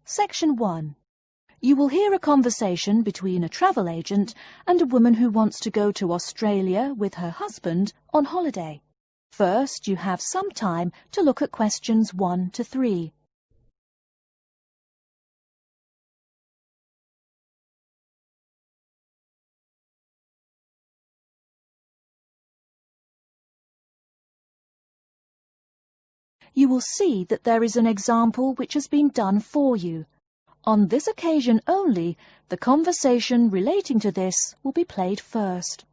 Section 1. You will hear a conversation between a travel agent and a woman who wants to go to Australia with her husband on holiday. First, you have some time to look at questions 1 to 3. You will see that there is an example which has been done for you. On this occasion only, the conversation relating to this will be played first.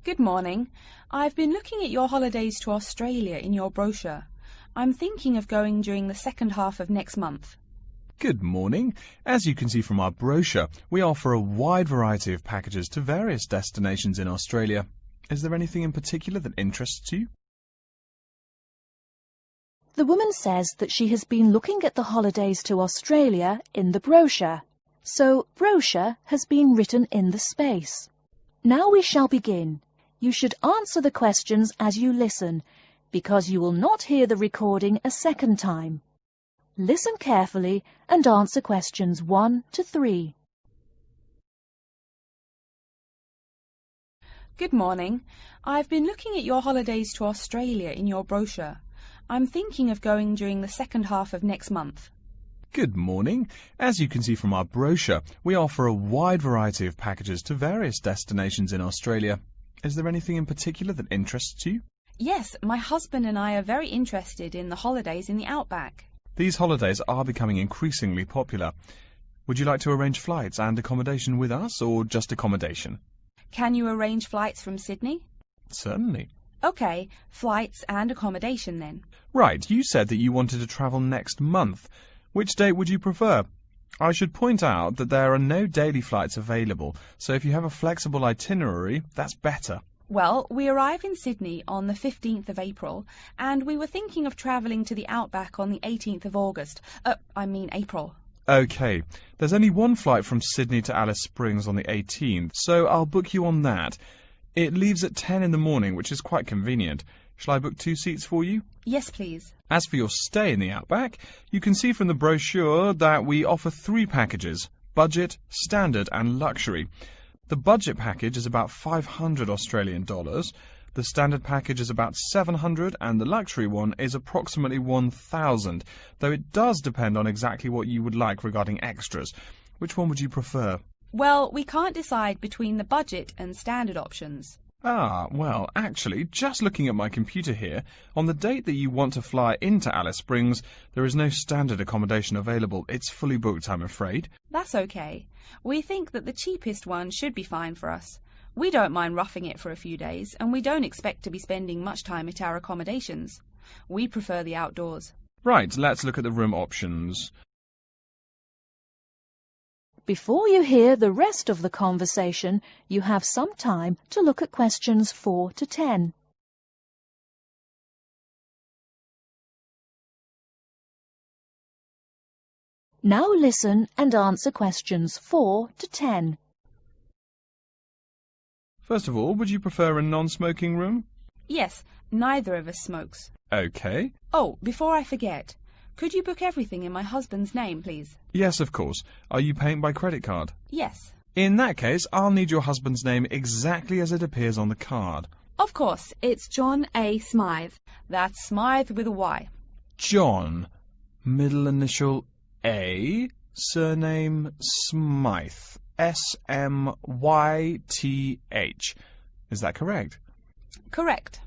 Good morning. I've been looking at your holidays to Australia in your brochure. I'm thinking of going during the second half of next month. Good morning. As you can see from our brochure, we offer a wide variety of packages to various destinations in Australia. Is there anything in particular that interests you? The woman says that she has been looking at the holidays to Australia in the brochure, so brochure has been written in the space. Now we shall begin. You should answer the questions as you listen, because you will not hear the recording a second time. Listen carefully and answer questions 1 to 3. Good morning. I've been looking at your holidays to Australia in your brochure. I'm thinking of going during the second half of next month. Good morning. As you can see from our brochure, we offer a wide variety of packages to various destinations in Australia. Is there anything in particular that interests you? Yes, my husband and I are very interested in the holidays in the outback. These holidays are becoming increasingly popular. Would you like to arrange flights and accommodation with us, or just accommodation? Can you arrange flights from Sydney? Certainly. OK, flights and accommodation then. Right, you said that you wanted to travel next month. Which date would you prefer? I should point out that there are no daily flights available, so if you have a flexible itinerary, that's better. Well, we arrive in Sydney on the 15th of April, and we were thinking of travelling to the outback on the 18th of April. OK, there's only one flight from Sydney to Alice Springs on the 18th, so I'll book you on that. It leaves at 10 in the morning, which is quite convenient. Shall I book 2 seats for you? Yes, please. As for your stay in the outback, you can see from the brochure that we offer 3 packages: budget, standard and luxury. The budget package is about $500 Australian dollars, the standard package is about $700, and the luxury one is approximately $1,000, though it does depend on exactly what you would like regarding extras. Which one would you prefer? Well, we can't decide between the budget and standard options. Well, actually, just looking at my computer here, on the date that you want to fly into Alice Springs, there is no standard accommodation available. It's fully booked, I'm afraid. That's okay. We think that the cheapest one should be fine for us. We don't mind roughing it for a few days, and we don't expect to be spending much time at our accommodations. We prefer the outdoors. Right, let's look at the room options. Before you hear the rest of the conversation, you have some time to look at questions 4 to 10. Now listen and answer questions 4 to 10. First of all, would you prefer a non-smoking room? Yes, neither of us smokes. OK. Oh, before I forget, could you book everything in my husband's name, please? Yes, of course. Are you paying by credit card? Yes. In that case, I'll need your husband's name exactly as it appears on the card. Of course, it's John A. Smythe. That's Smythe with a Y. John, middle initial A, surname Smythe, S-M-Y-T-H. Is that correct? Correct.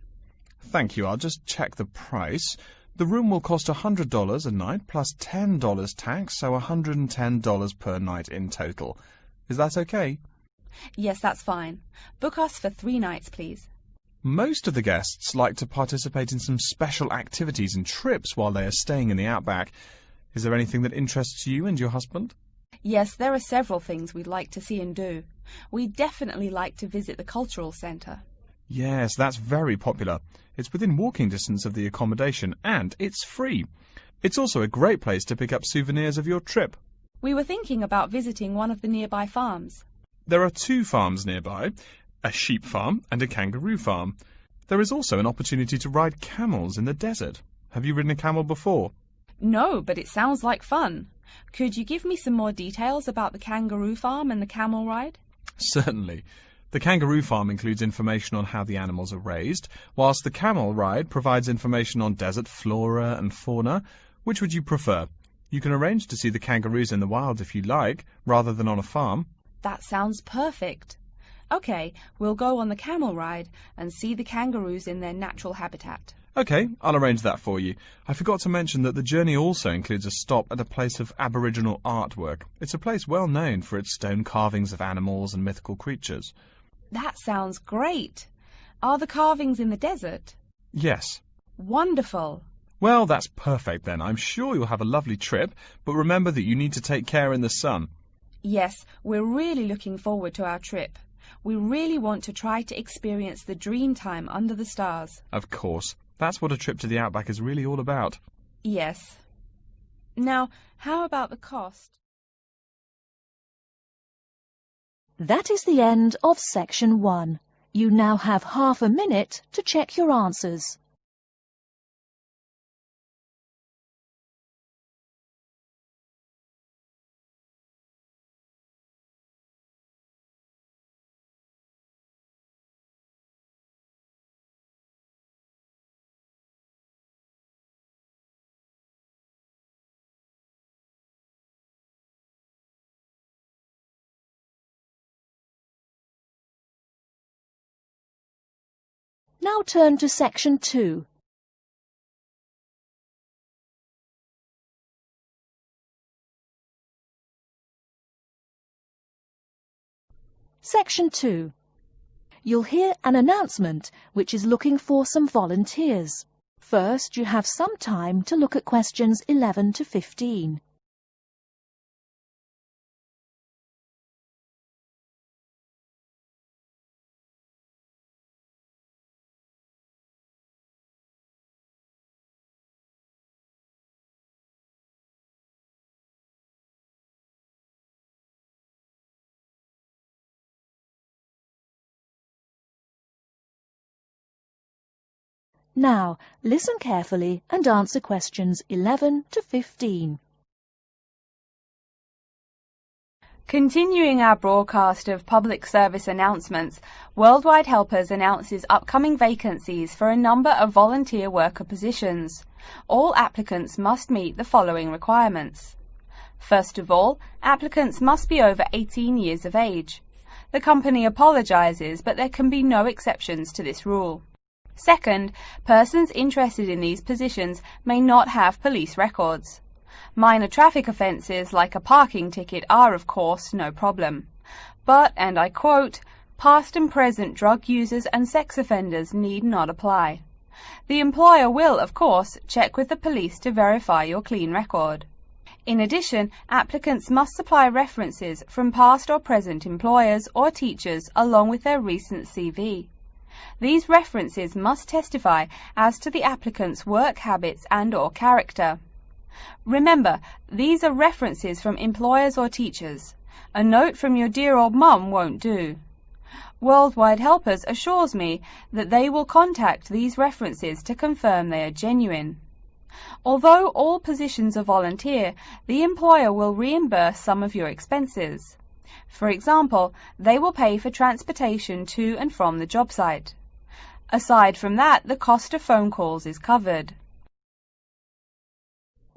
Thank you. I'll just check the price. The room will cost $100 a night plus $10 tax, so $110 per night in total. Is that okay? Yes, that's fine. Book us for 3 nights, please. Most of the guests like to participate in some special activities and trips while they are staying in the outback. Is there anything that interests you and your husband? Yes, there are several things we'd like to see and do. We'd definitely like to visit the cultural centre. Yes, that's very popular. It's within walking distance of the accommodation and it's free. It's also a great place to pick up souvenirs of your trip. We were thinking about visiting one of the nearby farms. There are 2 farms nearby, a sheep farm and a kangaroo farm. There is also an opportunity to ride camels in the desert. Have you ridden a camel before? No, but it sounds like fun. Could you give me some more details about the kangaroo farm and the camel ride? Certainly. The kangaroo farm includes information on how the animals are raised, whilst the camel ride provides information on desert flora and fauna. Which would you prefer? You can arrange to see the kangaroos in the wild if you like, rather than on a farm. That sounds perfect. Okay, we'll go on the camel ride and see the kangaroos in their natural habitat. Okay, I'll arrange that for you. I forgot to mention that the journey also includes a stop at a place of Aboriginal artwork. It's a place well known for its stone carvings of animals and mythical creatures. That sounds great. Are the carvings in the desert? Yes. Wonderful. Well, that's perfect then. I'm sure you'll have a lovely trip, but remember that you need to take care in the sun. Yes, we're really looking forward to our trip. We really want to try to experience the dream time under the stars. Of course. That's what a trip to the outback is really all about. Yes. Now, how about the cost? That is the end of section 1. You now have half a minute to check your answers. Now turn to section 2. Section 2. You'll hear an announcement which is looking for some volunteers. First, you have some time to look at questions 11 to 15. Now, listen carefully and answer questions 11 to 15. Continuing our broadcast of public service announcements, Worldwide Helpers announces upcoming vacancies for a number of volunteer worker positions. All applicants must meet the following requirements. First of all, applicants must be over 18 years of age. The company apologises, but there can be no exceptions to this rule. Second, persons interested in these positions may not have police records. Minor traffic offences like a parking ticket are, of course, no problem. But, and I quote, past and present drug users and sex offenders need not apply. The employer will, of course, check with the police to verify your clean record. In addition, applicants must supply references from past or present employers or teachers along with their recent CV. These references must testify as to the applicant's work habits and/or character. Remember, these are references from employers or teachers. A note from your dear old mum won't do. Worldwide Helpers assures me that they will contact these references to confirm they are genuine. Although all positions are volunteer, the employer will reimburse some of your expenses. For example, they will pay for transportation to and from the job site. Aside from that, the cost of phone calls is covered.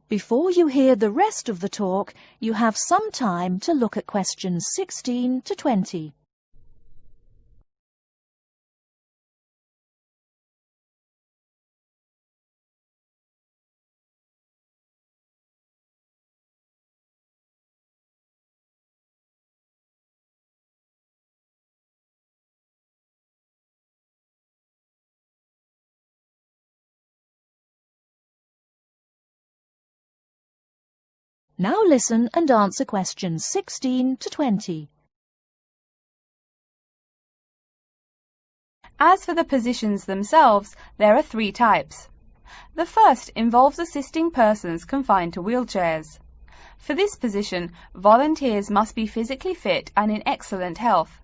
Before you hear the rest of the talk, you have some time to look at questions 16 to 20. Now listen and answer questions 16 to 20. As for the positions themselves, there are 3 types. The first involves assisting persons confined to wheelchairs. For this position, volunteers must be physically fit and in excellent health.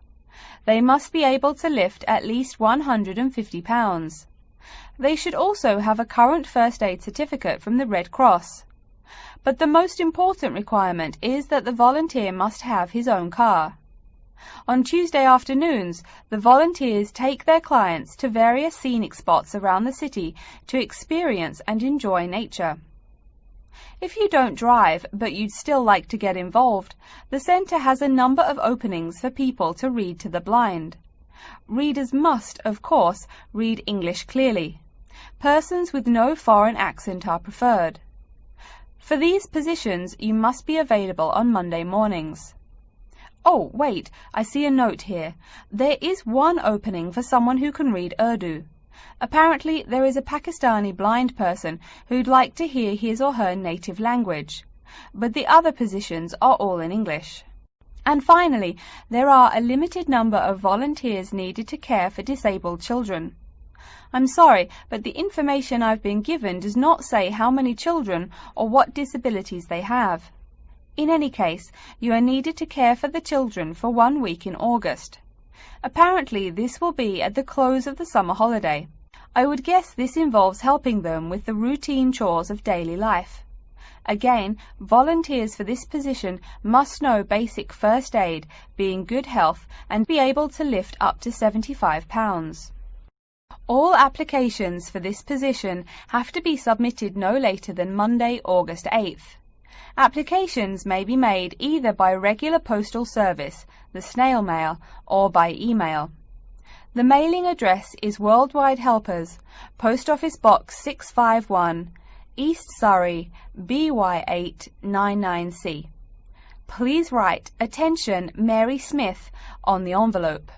They must be able to lift at least 150 pounds. They should also have a current first aid certificate from the Red Cross. but the most important requirement is that the volunteer must have his own car. On Tuesday afternoons, the volunteers take their clients to various scenic spots around the city to experience and enjoy nature. If you don't drive, but you'd still like to get involved, the centre has a number of openings for people to read to the blind. Readers must, of course, read English clearly. Persons with no foreign accent are preferred. For these positions, you must be available on Monday mornings. Oh, wait, I see a note here. There is one opening for someone who can read Urdu. Apparently, there is a Pakistani blind person who'd like to hear his or her native language, but the other positions are all in English. And finally, there are a limited number of volunteers needed to care for disabled children. I'm sorry, but the information I've been given does not say how many children or what disabilities they have. In any case, you are needed to care for the children for 1 week in August. Apparently, this will be at the close of the summer holiday. I would guess this involves helping them with the routine chores of daily life. Again, volunteers for this position must know basic first aid, be in good health, and be able to lift up to 75 pounds. All applications for this position have to be submitted no later than Monday, August 8th. Applications may be made either by regular postal service, the snail mail, or by email. The mailing address is Worldwide Helpers, Post Office Box 651, East Surrey, BY8 99C. Please write "Attention Mary Smith" on the envelope.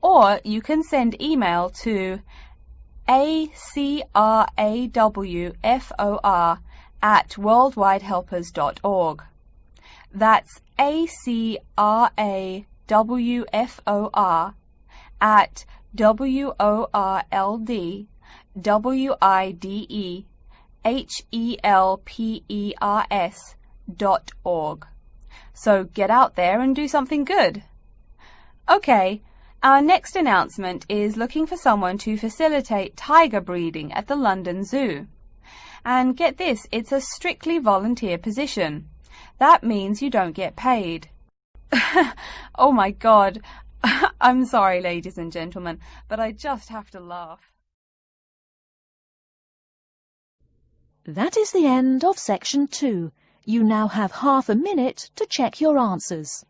Or you can send email to acrawfor@worldwidehelpers.org. That's acrawfor@worldwidehelpers.org. So get out there and do something good. Okay, our next announcement is looking for someone to facilitate tiger breeding at the London Zoo. And get this, it's a strictly volunteer position. That means you don't get paid. Oh my God. I'm sorry, ladies and gentlemen, but I just have to laugh. That is the end of section 2. You now have half a minute to check your answers.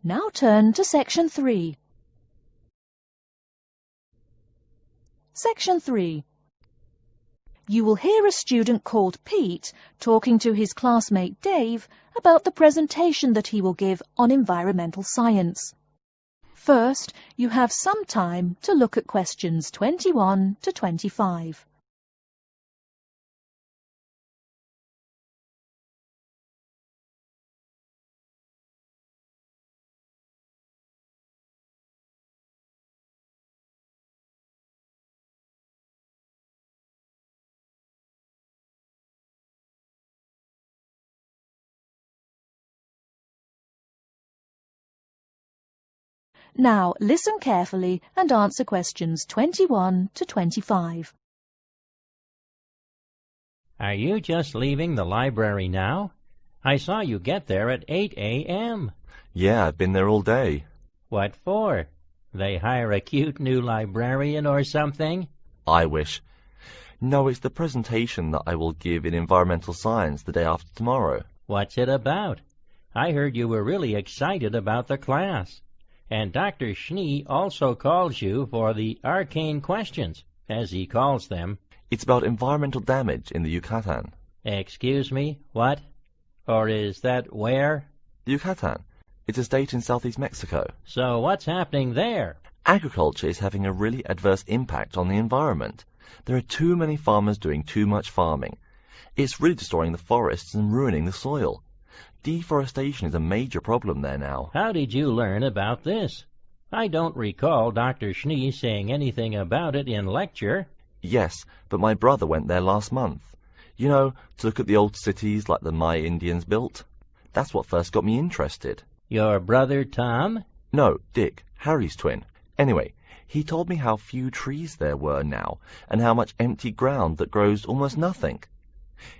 Now turn to section 3. Section 3. You will hear a student called Pete talking to his classmate Dave about the presentation that he will give on environmental science. First, you have some time to look at questions 21 to 25. Now listen carefully and answer questions 21 to 25. Are you just leaving the library now? I saw you get there at 8 a.m. Yeah, I've been there all day. What for? They hire a cute new librarian or something? I wish. No, it's the presentation that I will give in environmental science the day after tomorrow. What's it about? I heard you were really excited about the class. And Dr. Schnee also calls you for the arcane questions, as he calls them. It's about environmental damage in the Yucatan. Excuse me, what? Or is that where? The Yucatan. It's a state in southeast Mexico. So what's happening there? Agriculture is having a really adverse impact on the environment. There are too many farmers doing too much farming. It's really destroying the forests and ruining the soil. Deforestation is a major problem there now. How did you learn about this? I don't recall Dr. Schnee saying anything about it in lecture. Yes, but my brother went there last month. You know, to look at the old cities like the Maya Indians built. That's what first got me interested. Your brother Tom? No, Dick, Harry's twin. Anyway, he told me how few trees there were now, and how much empty ground that grows almost nothing.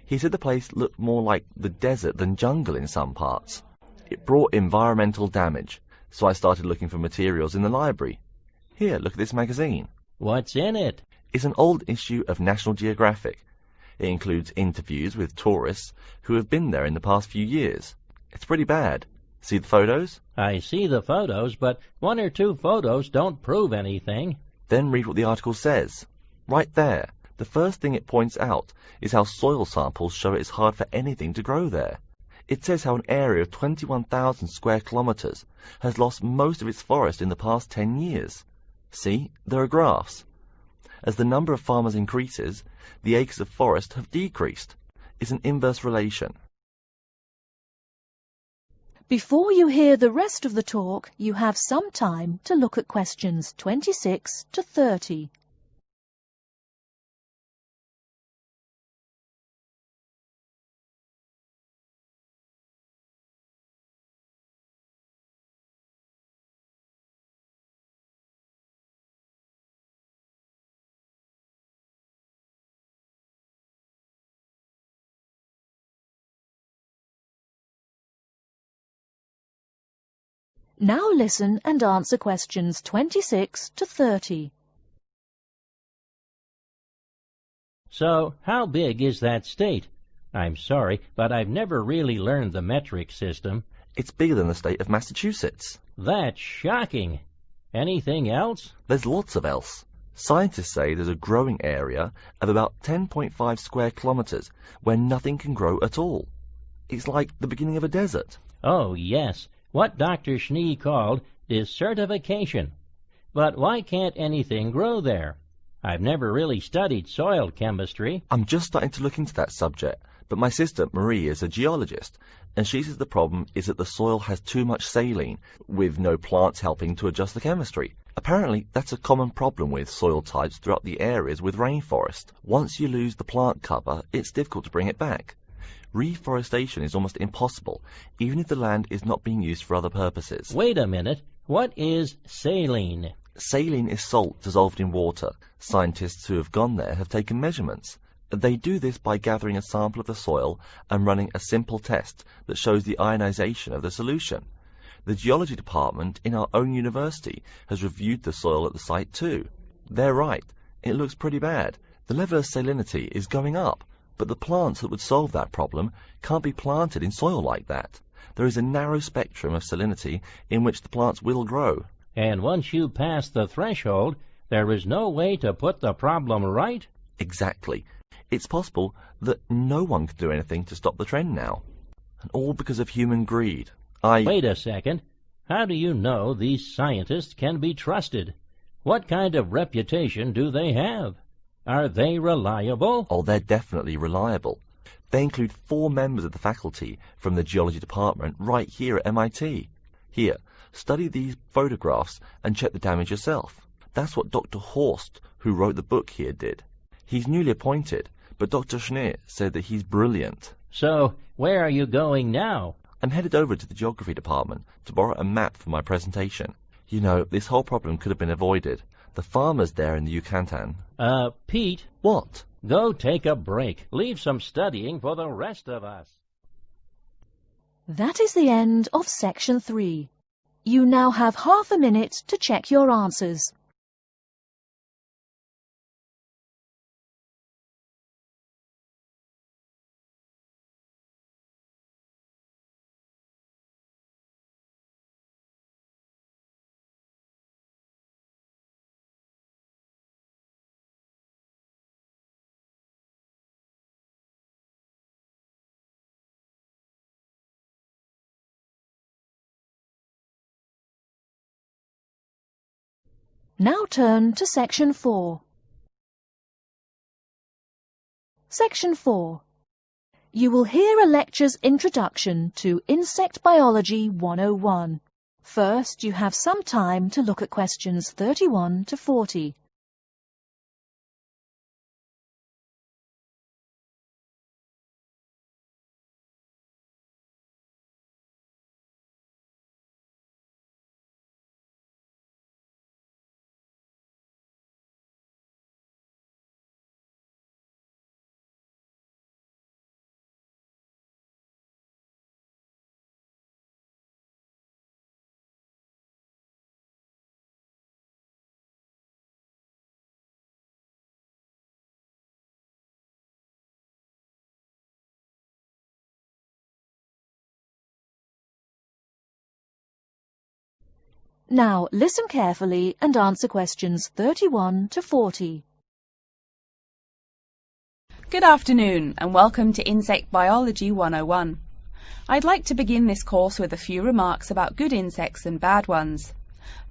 He said the place looked more like the desert than jungle in some parts. It brought environmental damage, so I started looking for materials in the library. Here, look at this magazine. What's in it? It's an old issue of National Geographic. It includes interviews with tourists who have been there in the past few years. It's pretty bad. See the photos? I see the photos, but one or two photos don't prove anything. Then read what the article says. Right there. The first thing it points out is how soil samples show it's hard for anything to grow there. It says how an area of 21,000 square kilometers has lost most of its forest in the past 10 years. See, there are graphs. As the number of farmers increases, the acres of forest have decreased. It's an inverse relation. Before you hear the rest of the talk, you have some time to look at questions 26 to 30. Now listen and answer questions 26 to 30. So, how big is that state? I'm sorry, but I've never really learned the metric system. It's bigger than the state of Massachusetts. That's shocking. Anything else? There's lots of else. Scientists say there's a growing area of about 10.5 square kilometers where nothing can grow at all. It's like the beginning of a desert. Oh, yes. What Dr. Schnee called desertification. But why can't anything grow there? I've never really studied soil chemistry. I'm just starting to look into that subject, but my sister Marie is a geologist, and she says the problem is that the soil has too much saline, with no plants helping to adjust the chemistry. Apparently, that's a common problem with soil types throughout the areas with rainforest. Once you lose the plant cover, it's difficult to bring it back. Reforestation is almost impossible, even if the land is not being used for other purposes. Wait a minute. What is saline? Saline is salt dissolved in water. Scientists who have gone there have taken measurements. They do this by gathering a sample of the soil and running a simple test that shows the ionization of the solution. The geology department in our own university has reviewed the soil at the site too. They're right. It looks pretty bad. The level of salinity is going up. But the plants that would solve that problem can't be planted in soil like that. There is a narrow spectrum of salinity in which the plants will grow. And once you pass the threshold, there is no way to put the problem right? Exactly. It's possible that no one can do anything to stop the trend now. And all because of human greed. Wait a second. How do you know these scientists can be trusted? What kind of reputation do they have? Are they reliable? Oh, they're definitely reliable. They include 4 members of the faculty from the geology department right here at MIT. Here, study these photographs and check the damage yourself. That's what Dr. Horst, who wrote the book here, did. He's newly appointed, but Dr. Schnee said that he's brilliant. So, where are you going now? I'm headed over to the geography department to borrow a map for my presentation. You know, this whole problem could have been avoided. The farmers there in the Yucatan. Pete. What? Go take a break. Leave some studying for the rest of us. That is the end of section 3. You now have half a minute to check your answers. Now turn to section 4. Section 4. You will hear a lecture's introduction to Insect Biology 101. First, you have some time to look at questions 31 to 40. Now listen carefully and answer questions 31 to 40. Good afternoon and welcome to Insect Biology 101. I'd like to begin this course with a few remarks about good insects and bad ones.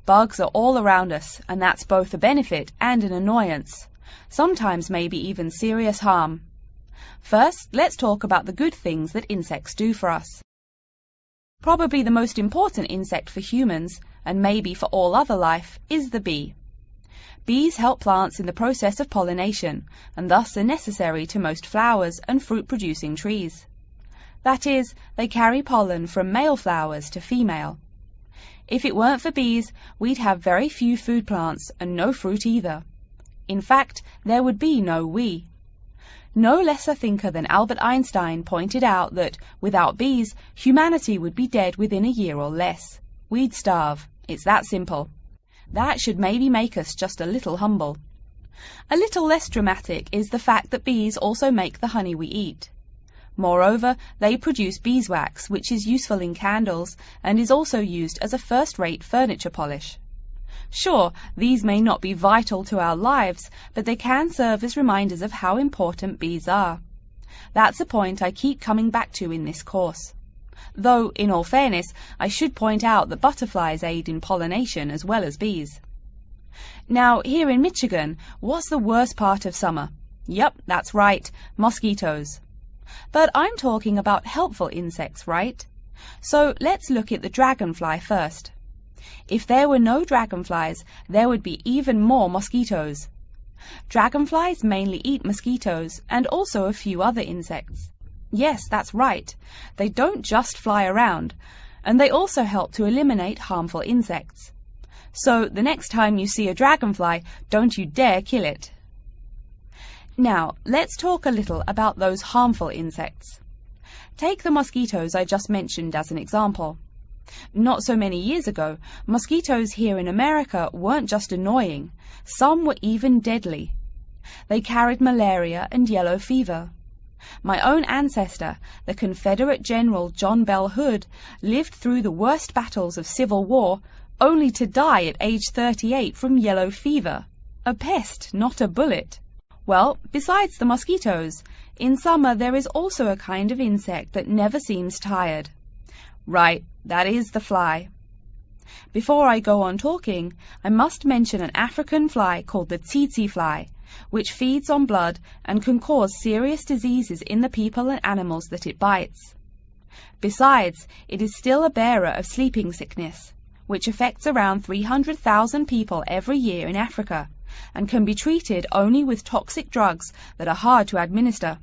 Bugs are all around us, and that's both a benefit and an annoyance, sometimes maybe even serious harm. First, let's talk about the good things that insects do for us. Probably the most important insect for humans, and maybe for all other life, is the bee. Bees help plants in the process of pollination, and thus are necessary to most flowers and fruit-producing trees. That is, they carry pollen from male flowers to female. If it weren't for bees, we'd have very few food plants and no fruit either. In fact, there would be no we. No less a thinker than Albert Einstein pointed out that, without bees, humanity would be dead within a year or less. We'd starve. It's that simple. That should maybe make us just a little humble. A little less dramatic is the fact that bees also make the honey we eat. Moreover, they produce beeswax, which is useful in candles and is also used as a first-rate furniture polish. Sure, these may not be vital to our lives, but they can serve as reminders of how important bees are. That's a point I keep coming back to in this course. Though, in all fairness, I should point out that butterflies aid in pollination as well as bees. Now, here in Michigan, what's the worst part of summer? Yep, that's right, mosquitoes. But I'm talking about helpful insects, right? So let's look at the dragonfly first. If there were no dragonflies, there would be even more mosquitoes. Dragonflies mainly eat mosquitoes and also a few other insects. Yes, that's right. They don't just fly around, and they also help to eliminate harmful insects. So the next time you see a dragonfly, don't you dare kill it. Now, let's talk a little about those harmful insects. Take the mosquitoes I just mentioned as an example. Not so many years ago, mosquitoes here in America weren't just annoying, some were even deadly. They carried malaria and yellow fever. My own ancestor, the Confederate General John Bell Hood, lived through the worst battles of Civil War, only to die at age 38 from yellow fever. A pest, not a bullet. Well, besides the mosquitoes, in summer there is also a kind of insect that never seems tired. Right, that is the fly. Before I go on talking, I must mention an African fly called the tsetse fly, which feeds on blood and can cause serious diseases in the people and animals that it bites. Besides, it is still a bearer of sleeping sickness, which affects around 300,000 people every year in Africa, and can be treated only with toxic drugs that are hard to administer.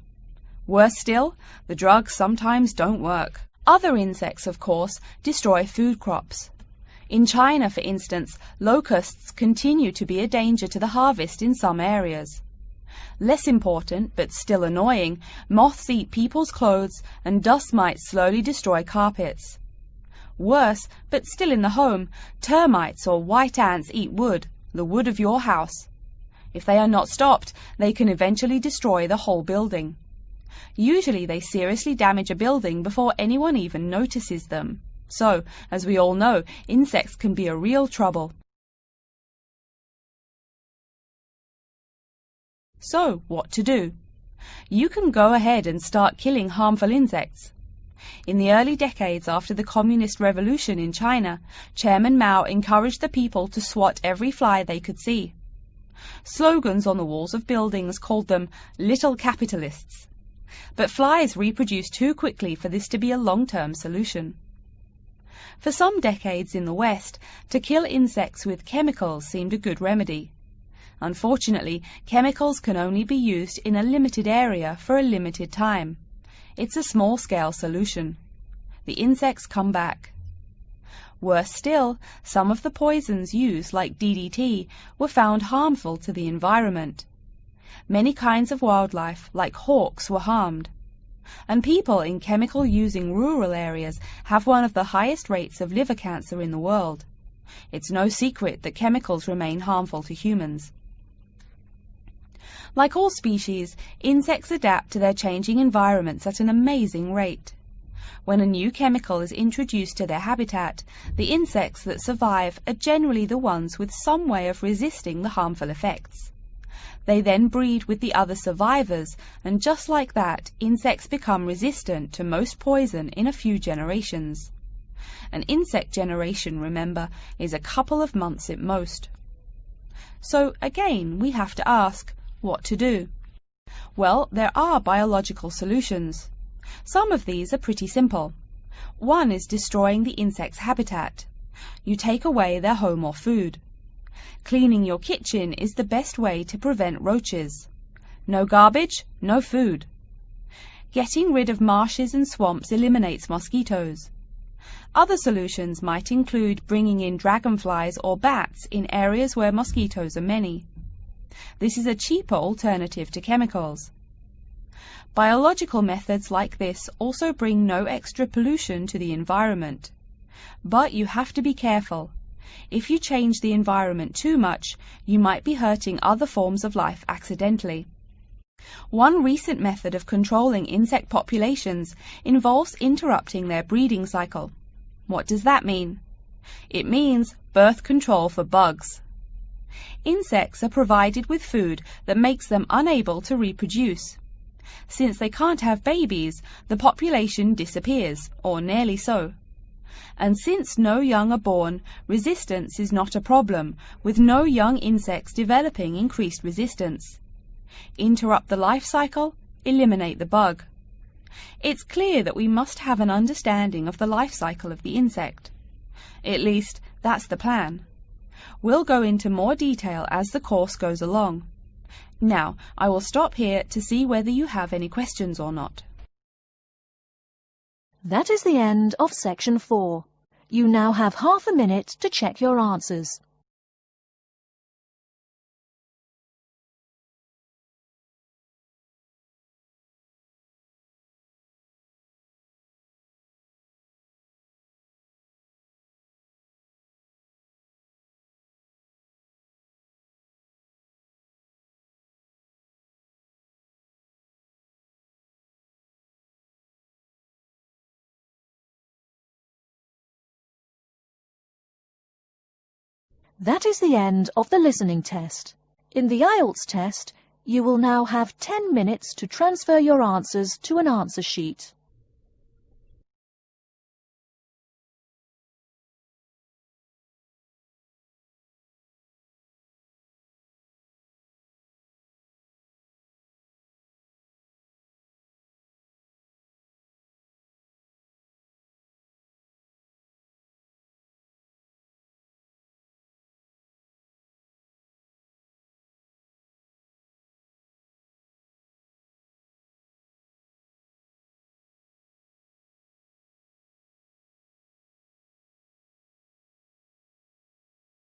Worse still, the drugs sometimes don't work. Other insects, of course, destroy food crops. In China, for instance, locusts continue to be a danger to the harvest in some areas. Less important, but still annoying, moths eat people's clothes and dust mites slowly destroy carpets. Worse, but still in the home, termites or white ants eat wood, the wood of your house. If they are not stopped, they can eventually destroy the whole building. Usually they seriously damage a building before anyone even notices them. So, as we all know, insects can be a real trouble. So, what to do? You can go ahead and start killing harmful insects. In the early decades after the Communist Revolution in China, Chairman Mao encouraged the people to swat every fly they could see. Slogans on the walls of buildings called them little capitalists. But flies reproduce too quickly for this to be a long-term solution. For some decades in the West, to kill insects with chemicals seemed a good remedy. Unfortunately, chemicals can only be used in a limited area for a limited time. It's a small-scale solution. The insects come back. Worse still, some of the poisons used, like DDT, were found harmful to the environment. Many kinds of wildlife, like hawks, were harmed. And people in chemical-using rural areas have one of the highest rates of liver cancer in the world. It's no secret that chemicals remain harmful to humans. Like all species, insects adapt to their changing environments at an amazing rate. When a new chemical is introduced to their habitat, the insects that survive are generally the ones with some way of resisting the harmful effects. They then breed with the other survivors, and just like that, insects become resistant to most poison in a few generations. An insect generation, remember, is a couple of months at most. So again, we have to ask, what to do? Well, there are biological solutions. Some of these are pretty simple. One is destroying the insect's habitat. You take away their home or food. Cleaning your kitchen is the best way to prevent roaches. No garbage, no food. Getting rid of marshes and swamps eliminates mosquitoes. Other solutions might include bringing in dragonflies or bats in areas where mosquitoes are many. This is a cheaper alternative to chemicals. Biological methods like this also bring no extra pollution to the environment. But you have to be careful. If you change the environment too much, you might be hurting other forms of life accidentally. One recent method of controlling insect populations involves interrupting their breeding cycle. What does that mean? It means birth control for bugs. Insects are provided with food that makes them unable to reproduce. Since they can't have babies, the population disappears, or nearly so. And since no young are born, resistance is not a problem, with no young insects developing increased resistance. Interrupt the life cycle, eliminate the bug. It's clear that we must have an understanding of the life cycle of the insect. At least, that's the plan. We'll go into more detail as the course goes along. Now, I will stop here to see whether you have any questions or not. That is the end of section 4. You now have half a minute to check your answers. That is the end of the listening test. In the IELTS test, you will now have 10 minutes to transfer your answers to an answer sheet.